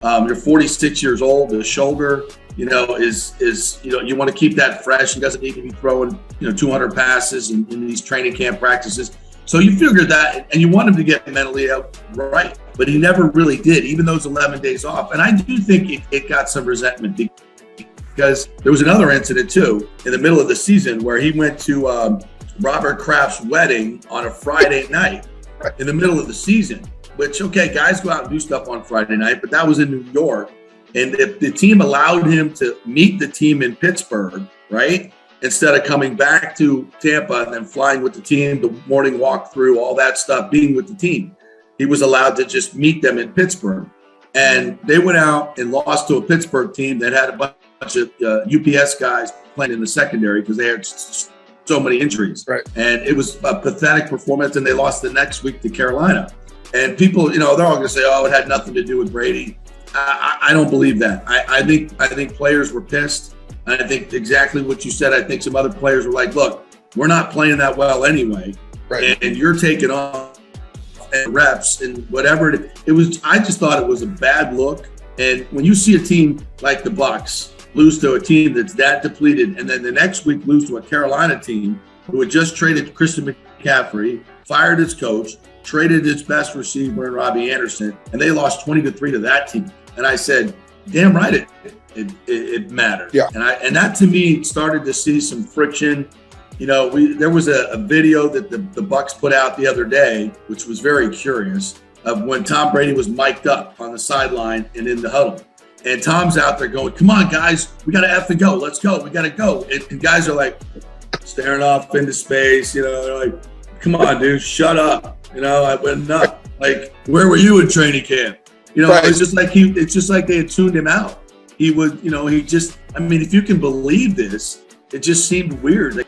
You're 46 years old. The shoulder, is you want to keep that fresh. He doesn't need to be throwing 200 passes in these training camp practices. So you figured that, and you want him to get mentally out right, but he never really did, even those 11 days off. And I do think it got some resentment because there was another incident too in the middle of the season where he went to Robert Kraft's wedding on a Friday night in the middle of the season, which, okay, guys go out and do stuff on Friday night, but that was in New York. And if the team allowed him to meet the team in Pittsburgh, right, instead of coming back to Tampa and then flying with the team, the morning walk through, all that stuff, being with the team, he was allowed to just meet them in Pittsburgh. And they went out and lost to a Pittsburgh team that had a bunch of UPS guys playing in the secondary because they had so many injuries. Right. And it was a pathetic performance, and they lost the next week to Carolina. And people, they're all going to say, oh, it had nothing to do with Brady. I don't believe that. I think players were pissed. I think exactly what you said. I think some other players were like, look, we're not playing that well anyway. Right. And you're taking on reps and whatever it was. I just thought it was a bad look. And when you see a team like the Bucs lose to a team that's that depleted, and then the next week lose to a Carolina team who had just traded Christian McCaffrey, fired its coach, traded its best receiver in Robbie Anderson, and they lost 20-3 to that team. And I said, damn right, it mattered. Yeah. And that to me started to see some friction. There was a video that the Bucs put out the other day, which was very curious, of when Tom Brady was mic'd up on the sideline and in the huddle. And Tom's out there going, come on, guys, we got to effing go. Let's go. We got to go. And guys are like staring off into space, they're like, come on, dude, shut up. I went up. Like, where were you in training camp? Right. It's just like they had tuned him out. He would, if you can believe this, it just seemed weird.